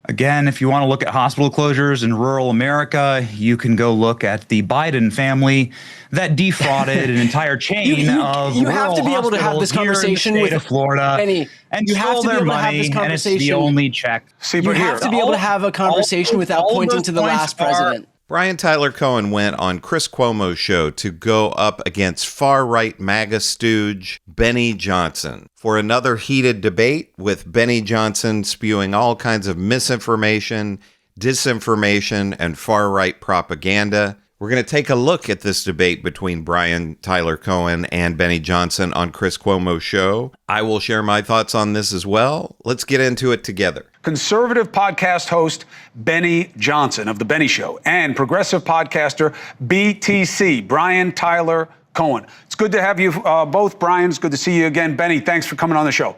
Again, if you want to look at hospital closures in rural America, you can go look at the Biden family that defrauded an entire chain of you have to be able to have this conversation with Florida, Benny, and you have to be able to have this and it's the only check. See, but you have to be able to have a conversation without pointing to the last president. Brian Tyler Cohen went on Chris Cuomo's show to go up against far-right MAGA stooge Benny Johnson for another heated debate, with Benny Johnson spewing all kinds of misinformation, disinformation, and far-right propaganda. We're going to take a look at this debate between Brian Tyler Cohen and Benny Johnson on Chris Cuomo's show. I will share my thoughts on this as well. Let's get into it together. Conservative podcast host Benny Johnson of The Benny Show and progressive podcaster BTC, Brian Tyler Cohen. It's good to have you both, Brian. It's good to see you again. Benny, thanks for coming on the show.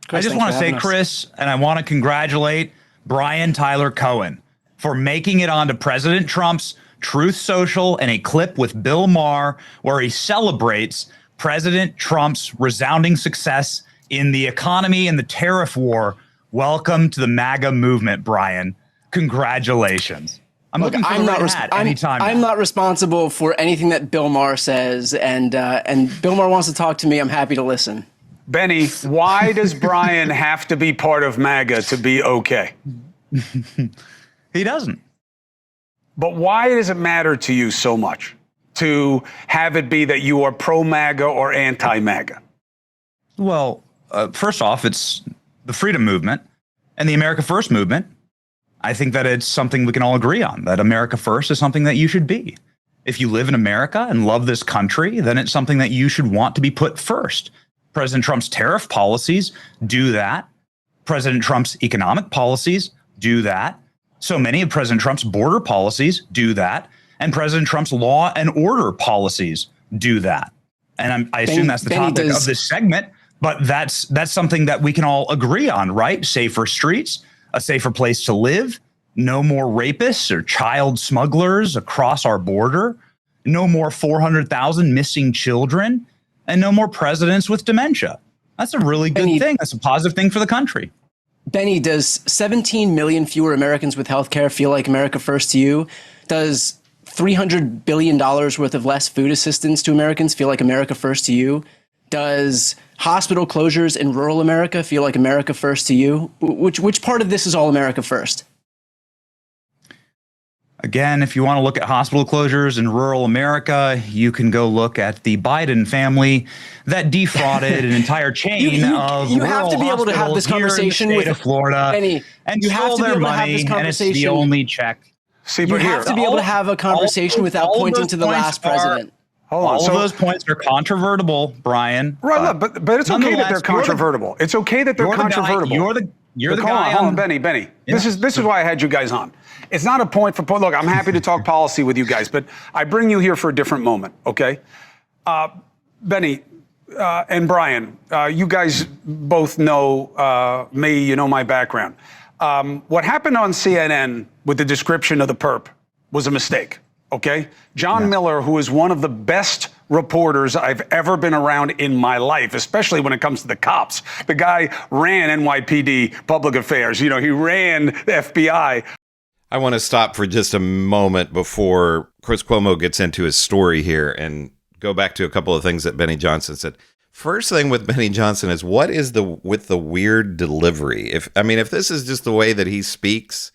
Chris, I just want to say, Chris, and I want to congratulate Brian Tyler Cohen for making it onto President Trump's Truth Social and a clip with Bill Maher where he celebrates President Trump's resounding success in the economy and the tariff war. Welcome to the MAGA movement, Brian. Congratulations. I'm looking for I'm not responsible for anything that Bill Maher says, and Bill Maher wants to talk to me. I'm happy to listen. Benny, why does Brian have to be part of MAGA to be okay? He doesn't. But why does it matter to you so much to have it be that you are pro-MAGA or anti-MAGA? Well, first off, it's the freedom movement and the America First movement. I think that it's something we can all agree on, that America First is something that you should be. If you live in America and love this country, then it's something that you should want to be put first. President Trump's tariff policies do that. President Trump's economic policies do that. So many of President Trump's border policies do that. And President Trump's law and order policies do that. And I assume that's the topic of this segment. But that's something that we can all agree on, right? Safer streets, a safer place to live, no more rapists or child smugglers across our border, no more 400,000 missing children, and no more presidents with dementia. That's a really good thing. That's a positive thing for the country. Benny, does 17 million fewer Americans with health care feel like America First to you? Does $300 billion worth of less food assistance to Americans feel like America First to you? Does hospital closures in rural America feel like America First to you? Which part of this is all America First? Again, if you want to look at hospital closures in rural America, you can go look at the Biden family that defrauded an entire chain of you have to be able to have this conversation with Florida, Benny, and you have to be able to have this conversation. And it's the only check. See, but you have to be able to have a conversation without pointing to the last president. All of those points are controvertible, Brian. Right, but it's okay that they're controvertible. It's okay that they're controvertible. You're the guy. Hold on, Benny. Yeah. This is why I had you guys on. It's not a point for look. I'm happy to talk policy with you guys, but I bring you here for a different moment. Okay, Benny and Brian, you guys both know me. You know my background. What happened on CNN with the description of the perp was a mistake. Okay, John Miller, who is one of the best reporters I've ever been around in my life, especially when it comes to the cops. The guy ran NYPD public affairs. You know, he ran the FBI. I want to stop for just a moment before Chris Cuomo gets into his story here and go back to a couple of things that Benny Johnson said. First thing with Benny Johnson is, what is with the weird delivery? If this is just the way that he speaks,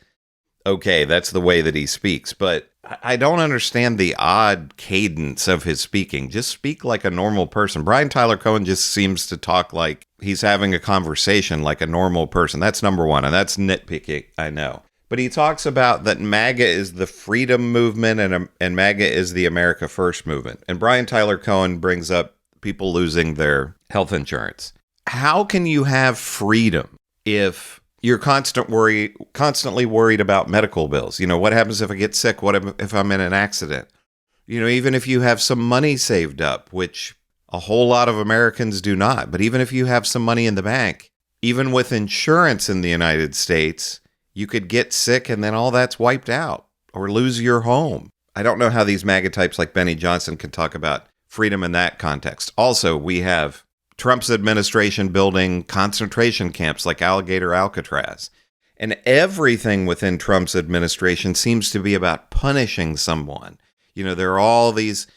okay, that's the way that he speaks. But I don't understand the odd cadence of his speaking. Just speak like a normal person. Brian Tyler Cohen just seems to talk like he's having a conversation like a normal person. That's number one, and that's nitpicking, I know. But he talks about that MAGA is the freedom movement and MAGA is the America First movement. And Brian Tyler Cohen brings up people losing their health insurance. How can you have freedom if you're constantly worried about medical bills? You know, what happens if I get sick? What if I'm in an accident? You know, even if you have some money saved up, which a whole lot of Americans do not, but even if you have some money in the bank, even with insurance in the United States, you could get sick and then all that's wiped out or lose your home. I don't know how these MAGA types like Benny Johnson can talk about freedom in that context. Also, we have Trump's administration building concentration camps like Alligator Alcatraz. And everything within Trump's administration seems to be about punishing someone. There are all these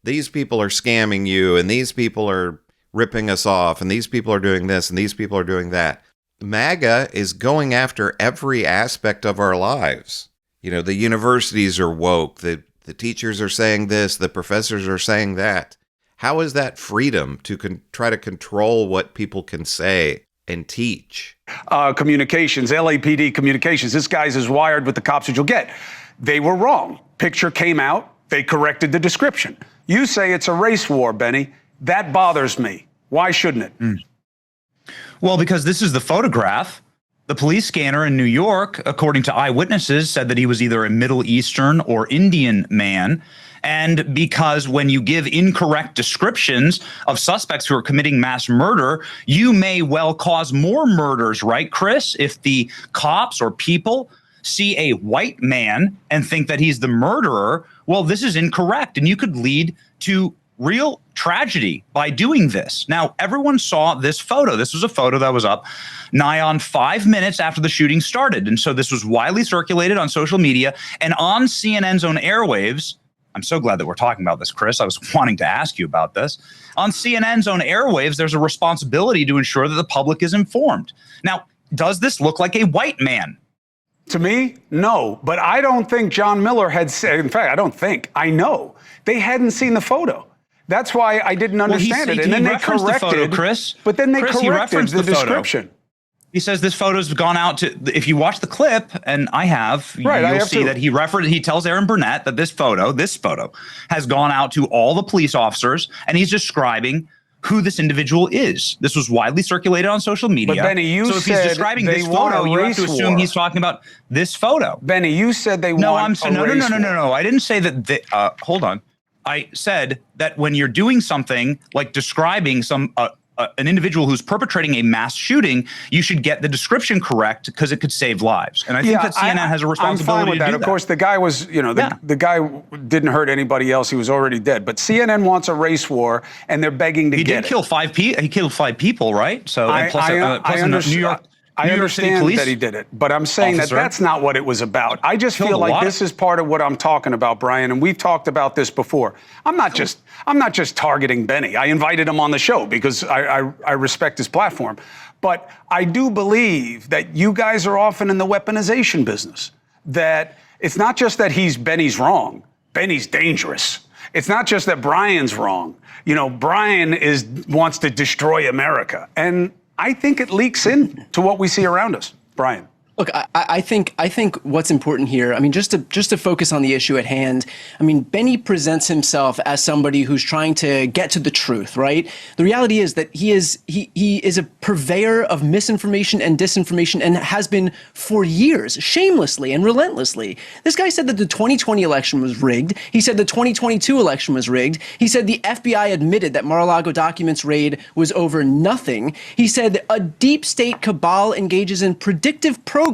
people are scamming you, and these people are ripping us off, and these people are doing this, and these people are doing that. MAGA is going after every aspect of our lives. The universities are woke, the teachers are saying this, the professors are saying that. How is that freedom to try to control what people can say and teach? Communications, LAPD communications. This guy's as wired with the cops as you'll get. They were wrong. Picture came out. They corrected the description. You say it's a race war, Benny. That bothers me. Why shouldn't it? Well, because this is the photograph. The police scanner in New York, according to eyewitnesses, said that he was either a Middle Eastern or Indian man. And because when you give incorrect descriptions of suspects who are committing mass murder, you may well cause more murders, right, Chris? If the cops or people see a white man and think that he's the murderer, well, this is incorrect. And you could lead to real tragedy by doing this. Now, everyone saw this photo. This was a photo that was up nigh on 5 minutes after the shooting started. And so this was widely circulated on social media and on CNN's own airwaves. I'm so glad that we're talking about this, Chris. I was wanting to ask you about this. On CNN's own airwaves, there's a responsibility to ensure that the public is informed. Now, does this look like a white man? To me, no. But I don't think John Miller had said, in fact, I know they hadn't seen the photo. That's why I didn't understand it. And then they corrected the photo, Chris. But then they Chris, corrected the description. He says this photo's gone out to, if you watch the clip, and I have, you'll see that he tells Aaron Burnett that this photo has gone out to all the police officers, and he's describing who this individual is. This was widely circulated on social media. But Benny, you so if said he's describing this photo, you have to assume he's talking about this photo. Benny, you said they want a race war. No. I didn't say that. Hold on. I said that when you're doing something like describing an individual who's perpetrating a mass shooting, you should get the description correct because it could save lives. And I think that CNN has a responsibility I'm fine with to that. do Of course, the guy was, the guy didn't hurt anybody else. He was already dead. But CNN wants a race war, and they're begging to get it. He did kill 5 people. He killed 5 people, right? So I understand. New York. I understand City that he did it, but I'm saying that that's not what it was about. I just feel like this is part of what I'm talking about, Brian, and we've talked about this before. I'm not just targeting Benny. I invited him on the show because I respect his platform. But I do believe that you guys are often in the weaponization business, that it's not just that Benny's wrong. Benny's dangerous. It's not just that Brian's wrong. Brian wants to destroy America. And I think it leaks into what we see around us. Brian. Look, I think what's important here, just to focus on the issue at hand, Benny presents himself as somebody who's trying to get to the truth, right? The reality is that he is a purveyor of misinformation and disinformation and has been for years, shamelessly and relentlessly. This guy said that the 2020 election was rigged. He said the 2022 election was rigged. He said the FBI admitted that Mar-a-Lago documents raid was over nothing. He said a deep state cabal engages in predictive programming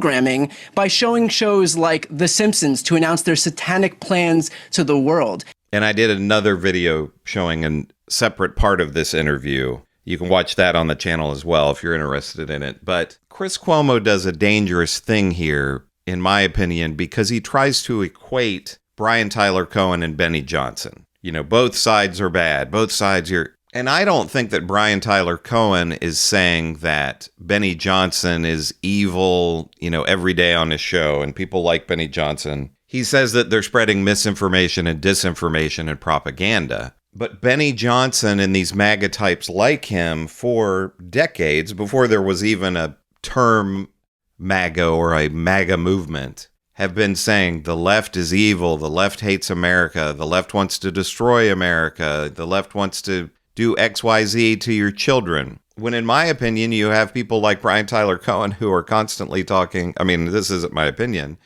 by showing shows like The Simpsons to announce their satanic plans to the world. And I did another video showing a separate part of this interview. You can watch that on the channel as well if you're interested in it. But Chris Cuomo does a dangerous thing here, in my opinion, because he tries to equate Brian Tyler Cohen and Benny Johnson. Both sides are bad. Both sides are... And I don't think that Brian Tyler Cohen is saying that Benny Johnson is evil, every day on his show, and people like Benny Johnson. He says that they're spreading misinformation and disinformation and propaganda. But Benny Johnson and these MAGA types like him for decades, before there was even a term MAGA or a MAGA movement, have been saying the left is evil, the left hates America, the left wants to destroy America, the left wants to do XYZ to your children. When in my opinion, you have people like Brian Tyler Cohen who are constantly talking. This isn't my opinion,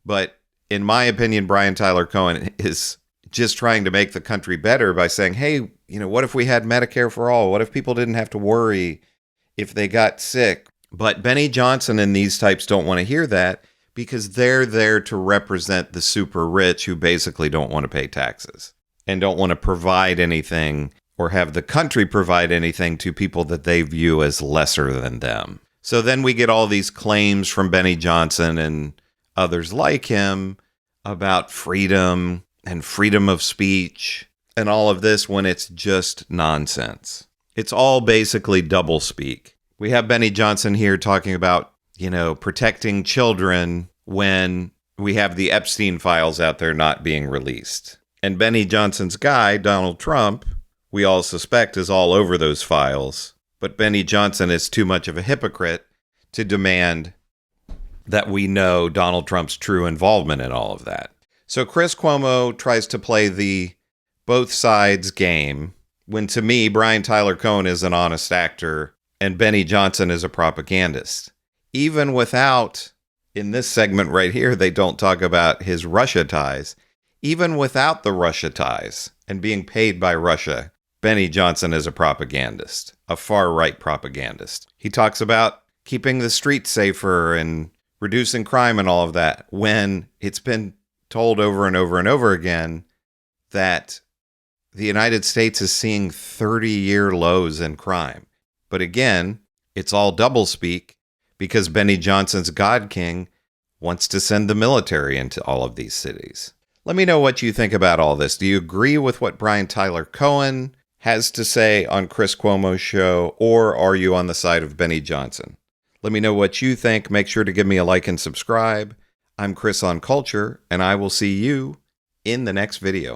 but in my opinion, Brian Tyler Cohen is just trying to make the country better by saying, hey, what if we had Medicare for all? What if people didn't have to worry if they got sick? But Benny Johnson and these types don't want to hear that because they're there to represent the super rich who basically don't want to pay taxes and don't want to provide anything or have the country provide anything to people that they view as lesser than them. So then we get all these claims from Benny Johnson and others like him about freedom and freedom of speech and all of this when it's just nonsense. It's all basically doublespeak. We have Benny Johnson here talking about, protecting children when we have the Epstein files out there not being released. And Benny Johnson's guy, Donald Trump, we all suspect is all over those files. But Benny Johnson is too much of a hypocrite to demand that we know Donald Trump's true involvement in all of that. So Chris Cuomo tries to play the both sides game, when to me, Brian Tyler Cohen is an honest actor and Benny Johnson is a propagandist. Even without, in this segment right here, they don't talk about his Russia ties. Even without the Russia ties and being paid by Russia, Benny Johnson is a propagandist, a far-right propagandist. He talks about keeping the streets safer and reducing crime and all of that, when it's been told over and over and over again that the United States is seeing 30-year lows in crime. But again, it's all doublespeak because Benny Johnson's God King wants to send the military into all of these cities. Let me know what you think about all this. Do you agree with what Brian Tyler Cohen has to say on Chris Cuomo's show, or are you on the side of Benny Johnson? Let me know what you think. Make sure to give me a like and subscribe. I'm Chris on Culture, and I will see you in the next video.